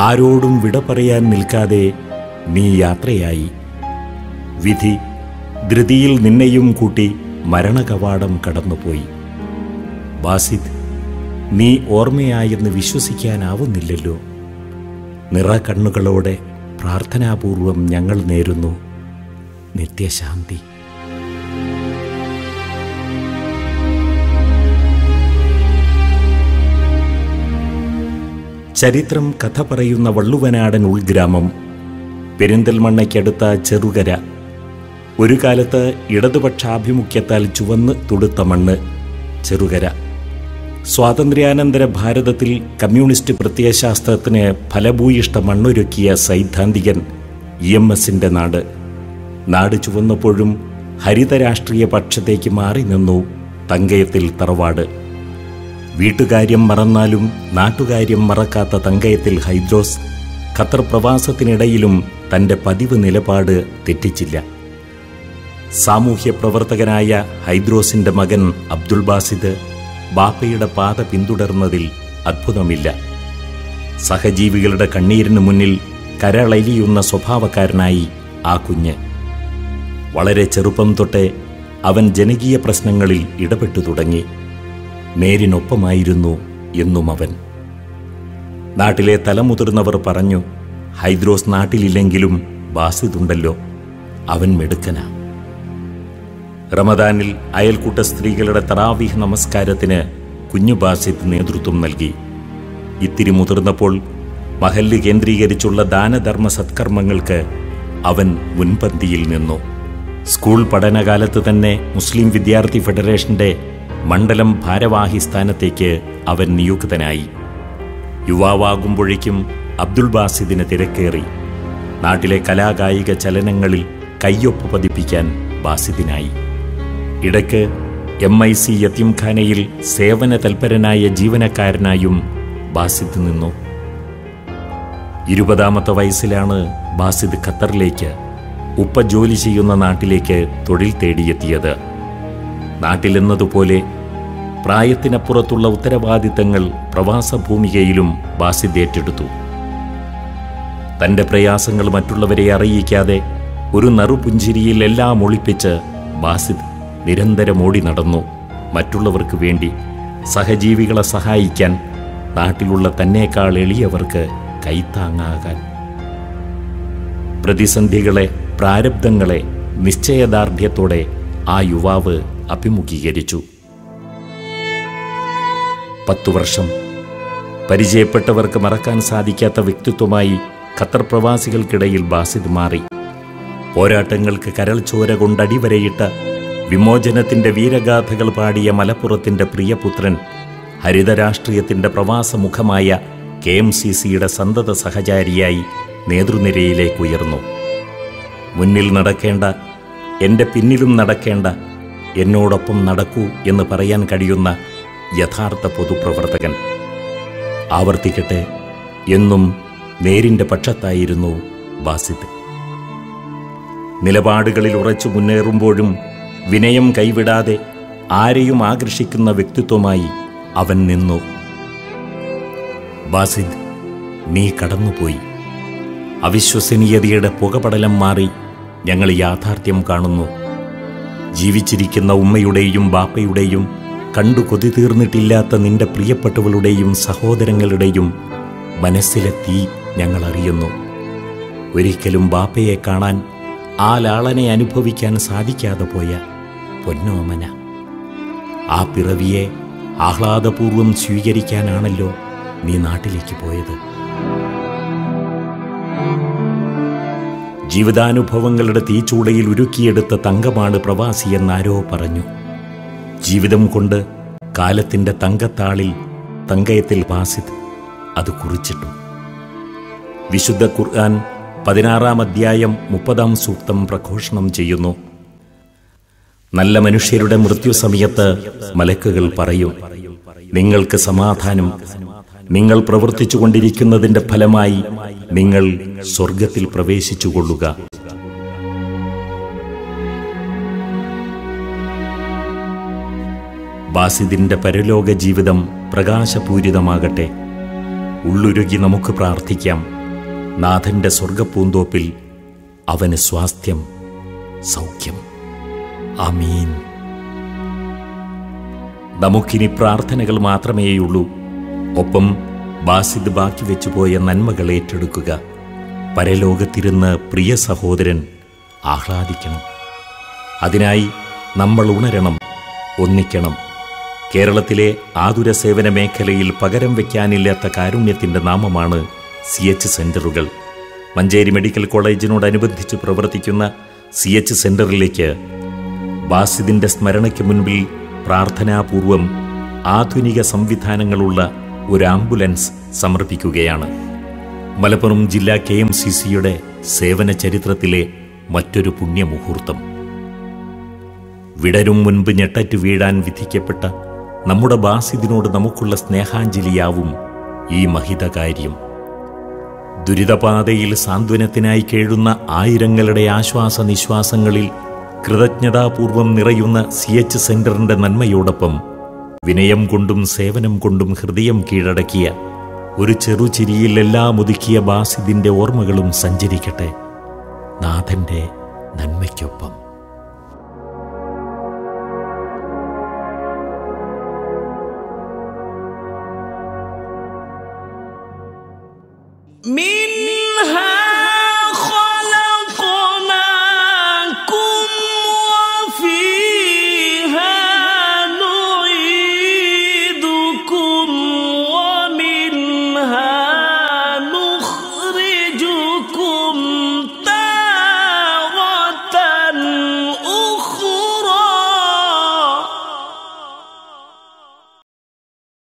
ആരോടും വിട പറയാൻ നിൽക്കാതെ നീ യാത്രയായി. വിധി ധൃതിയിൽ നിന്നെയും കൂട്ടി മരണകവാടം കടന്നുപോയി. ബാസിദ്, നീ ഓർമ്മയായെന്ന് വിശ്വസിക്കാനാവുന്നില്ലല്ലോ. നിറകണ്ണുകളോടെ പ്രാർത്ഥനാപൂർവം ഞങ്ങൾ നേരുന്നു നിത്യശാന്തി. ചരിത്രം കഥ പറയുന്ന വള്ളുവനാടൻ ഉൾഗ്രാമം, പെരിന്തൽമണ്ണയ്ക്കടുത്ത ചെറുകര. ഒരു കാലത്ത് ഇടതുപക്ഷാഭിമുഖ്യത്താൽ ചുവന്ന് തുടുത്ത മണ്ണ് ചെറുകര. സ്വാതന്ത്ര്യാനന്തര ഭാരതത്തിൽ കമ്മ്യൂണിസ്റ്റ് പ്രത്യയശാസ്ത്രത്തിന് ഫലഭൂയിഷ്ട മണ്ണൊരുക്കിയ സൈദ്ധാന്തികൻ EMSന്റെ നാട്. നാട് ചുവന്നപ്പോഴും ഹരിത രാഷ്ട്രീയ പക്ഷത്തേക്ക് മാറി നിന്നു തങ്കയത്തിൽ തറവാട്. വീട്ടുകാര്യം മറന്നാലും നാട്ടുകാര്യം മറക്കാത്ത തങ്കയത്തിൽ ഹൈദ്രോസ് ഖത്തർ പ്രവാസത്തിനിടയിലും തൻ്റെ പതിവ് നിലപാട് തെറ്റിച്ചില്ല. സാമൂഹ്യ പ്രവർത്തകനായ ഹൈദ്രോസിൻ്റെ മകൻ അബ്ദുൾ ബാസിദ് ബാപ്പയുടെ പാത പിന്തുടർന്നതിൽ അത്ഭുതമില്ല. സഹജീവികളുടെ കണ്ണീരിന് മുന്നിൽ കരളലിയുന്ന സ്വഭാവക്കാരനായി ആ കുഞ്ഞ്. വളരെ ചെറുപ്പം തൊട്ടേ അവൻ ജനകീയ പ്രശ്നങ്ങളിൽ ഇടപെട്ടു തുടങ്ങി. നേരിനൊപ്പമായിരുന്നു എന്നും അവൻ. നാട്ടിലെ തലമുതിർന്നവർ പറഞ്ഞു, ഹൈദ്രോസ് നാട്ടിലില്ലെങ്കിലും ബാസിദുണ്ടല്ലോ, അവൻ മെടുക്കനാ. റമദാനിൽ അയൽക്കൂട്ട സ്ത്രീകളുടെ തറാവീഹ് നമസ്കാരത്തിന് കുഞ്ഞു ബാസിദ് നേതൃത്വം നൽകി. ഇത്തിരി മുതിർന്നപ്പോൾ മഹല്ല് കേന്ദ്രീകരിച്ചുള്ള ദാനധർമ്മ സത്കർമ്മങ്ങൾക്ക് അവൻ മുൻപന്തിയിൽ നിന്നു. സ്കൂൾ പഠനകാലത്ത് തന്നെ മുസ്ലിം വിദ്യാർത്ഥി ഫെഡറേഷന്റെ മണ്ഡലം ഭാരവാഹി സ്ഥാനത്തേക്ക് അവൻ നിയുക്തനായി. യുവാവാകുമ്പോഴേക്കും അബ്ദുൾ ബാസിദിന് തിരക്കേറി. നാട്ടിലെ കലാകായിക ചലനങ്ങളിൽ കയ്യൊപ്പ് പതിപ്പിക്കാൻ ബാസിദിനായി. ഇടയ്ക്ക് MIC യത്തീംഖാനയിൽ സേവന തൽപരനായ ജീവനക്കാരനായും ബാസിദ് നിന്നു. 20ാമത്തെ വയസ്സിലാണ് ബാസിദ് ഖത്തറിലേക്ക്, ഉപ്പ ജോലി ചെയ്യുന്ന നാട്ടിലേക്ക് തൊഴിൽ തേടിയെത്തിയത്. നാട്ടിലെന്നതുപോലെ പ്രായത്തിനപ്പുറത്തുള്ള ഉത്തരവാദിത്തങ്ങൾ പ്രവാസ ഭൂമികയിലും ബാസിദ് ഏറ്റെടുത്തു. തൻ്റെ പ്രയാസങ്ങൾ മറ്റുള്ളവരെ അറിയിക്കാതെ ഒരു നറുപുഞ്ചിരിയിൽ എല്ലാം ഒളിപ്പിച്ച് ബാസിദ് നിരന്തരം ഓടി നടന്നു മറ്റുള്ളവർക്ക് വേണ്ടി, സഹജീവികളെ സഹായിക്കാൻ, നാട്ടിലുള്ള തന്നേക്കാൾ എളിയവർക്ക് കൈത്താങ്ങാകാൻ. പ്രതിസന്ധികളെ, പ്രാരബ്ധങ്ങളെ നിശ്ചയദാർഢ്യത്തോടെ ആ യുവാവ് അഭിമുഖീകരിച്ചു. 10 വർഷം പരിചയപ്പെട്ടവർക്ക് മറക്കാൻ സാധിക്കാത്ത വ്യക്തിത്വമായി ഖത്തർ പ്രവാസികൾക്കിടയിൽ ബാസിദ് മാറി. പോരാട്ടങ്ങൾക്ക് കരൾ ചോര കൊണ്ടടിവരയിട്ട വിമോചനത്തിന്റെ വീരഗാഥകൾ പാടിയ മലപ്പുറത്തിന്റെ പ്രിയപുത്രൻ, ഹരിതരാഷ്ട്രീയത്തിന്റെ പ്രവാസമുഖമായ KMCCയുടെ സന്തത സഹചാരിയായി നേതൃനിരയിലേക്കുയർന്നു. മുന്നിൽ നടക്കേണ്ട, എൻ്റെ പിന്നിലും നടക്കേണ്ട, എന്നോടൊപ്പം നടക്കൂ എന്ന് പറയാൻ കഴിയുന്ന യഥാർത്ഥ പൊതുപ്രവർത്തകൻ. ആവർത്തിക്കട്ടെ, എന്നും നേരിൻ്റെ പക്ഷത്തായിരുന്നു ബാസിദ്. നിലപാടുകളിൽ ഉറച്ചു മുന്നേറുമ്പോഴും വിനയം കൈവിടാതെ ആരെയും ആകർഷിക്കുന്ന വ്യക്തിത്വമായി അവൻ നിന്നു. ബാസിദ്, നീ കടന്നുപോയി. അവിശ്വസനീയതയുടെ പുകപടലം മാറി ഞങ്ങൾ യാഥാർത്ഥ്യം കാണുന്നു. ജീവിച്ചിരിക്കുന്ന ഉമ്മയുടെയും ബാപ്പയുടെയും, കണ്ടു കൊതി തീർന്നിട്ടില്ലാത്ത നിന്റെ പ്രിയപ്പെട്ടവളുടെയും സഹോദരങ്ങളുടെയും മനസ്സിലെ തീ ഞങ്ങൾ അറിയുന്നു. ഒരിക്കലും ബാപ്പയെ കാണാൻ, ആ ലാളനെ അനുഭവിക്കാൻ സാധിക്കാതെ പോയ പൊന്നോമന, ആ പിറവിയെ ആഹ്ലാദപൂർവം സ്വീകരിക്കാനാണല്ലോ നീ നാട്ടിലേക്ക് പോയത്. ജീവിതാനുഭവങ്ങളുടെ തീച്ചൂടയിൽ ഉരുക്കിയെടുത്ത തങ്കമാണ് പ്രവാസിയെന്നാരോ പറഞ്ഞു. ജീവിതം കൊണ്ട് കാലത്തിൻ്റെ തങ്കത്താളിൽ തങ്കയത്തിൽ ബാസിദ് അത് കുറിച്ചിട്ടു. വിശുദ്ധ ഖുർആൻ 16-ാം അധ്യായം 30-ാം സൂക്തം പ്രഘോഷണം ചെയ്യുന്നു. നല്ല മനുഷ്യരുടെ മൃത്യുസമയത്ത് മലക്കുകൾ പറയും, നിങ്ങൾക്ക് സമാധാനം, നിങ്ങൾ പ്രവർത്തിച്ചുകൊണ്ടിരിക്കുന്നതിൻ്റെ ഫലമായി നിങ്ങൾ സ്വർഗത്തിൽ പ്രവേശിച്ചുകൊള്ളുക. ബാസിദിന്റെ പരലോക ജീവിതം പ്രകാശപൂരിതമാകട്ടെ. ഉള്ളുരുകി നമുക്ക് പ്രാർത്ഥിക്കാം. നാഥന്റെ സ്വർഗപ്പൂന്തോപ്പിൽ അവന് സ്വാസ്ഥ്യം, സൗഖ്യം. ആമീൻ. നമുക്കിനി പ്രാർത്ഥനകൾ മാത്രമേയുള്ളൂ. ഒപ്പം ബാസിദ് ബാക്കി വെച്ചുപോയ നന്മകൾ ഏറ്റെടുക്കുക. പരലോകത്തിരുന്ന് പ്രിയ സഹോദരൻ ആഹ്ലാദിക്കണം. അതിനായി നമ്മൾ ഉണരണം, ഒന്നിക്കണം. കേരളത്തിലെ ആതുര സേവന മേഖലയിൽ പകരം വയ്ക്കാനില്ലാത്ത കാരുണ്യത്തിൻ്റെ നാമമാണ് CH സെൻ്ററുകൾ. മഞ്ചേരി മെഡിക്കൽ കോളേജിനോടനുബന്ധിച്ച് പ്രവർത്തിക്കുന്ന CH സെൻ്ററിലേക്ക് ബാസിദിൻ്റെ സ്മരണയ്ക്ക് മുൻപിൽ പ്രാർത്ഥനാപൂർവം ആധുനിക സംവിധാനങ്ങളുള്ള ഒരു ആംബുലൻസ് സമർപ്പിക്കുകയാണ്. മലപ്പുറം ജില്ലാ KMCCയുടെ സേവന ചരിത്രത്തിലെ മറ്റൊരു പുണ്യമുഹൂർത്തം. വിടരും മുൻപ് ഞെട്ടറ്റ് വീഴാൻ വിധിക്കപ്പെട്ട നമ്മുടെ ബാസിദിനോട് നമുക്കുള്ള സ്നേഹാഞ്ജലിയാവും ഈ മഹിതകാര്യം. ദുരിതപാതയിൽ സാന്ത്വനത്തിനായി കേഴുന്ന ആയിരങ്ങളുടെ ആശ്വാസനിശ്വാസങ്ങളിൽ കൃതജ്ഞതാപൂർവം നിറയുന്ന CH സെൻ്ററിൻ്റെ നന്മയോടൊപ്പം വിനയം കൊണ്ടും സേവനം കൊണ്ടും ഹൃദയം കീഴടക്കിയ ഒരു ചെറുചിരിയിൽ എല്ലാം ഒതുക്കിയ ബാസിദിൻ്റെ ഓർമ്മകളും സഞ്ചരിക്കട്ടെ നാഥൻ്റെ നന്മയ്ക്കൊപ്പം.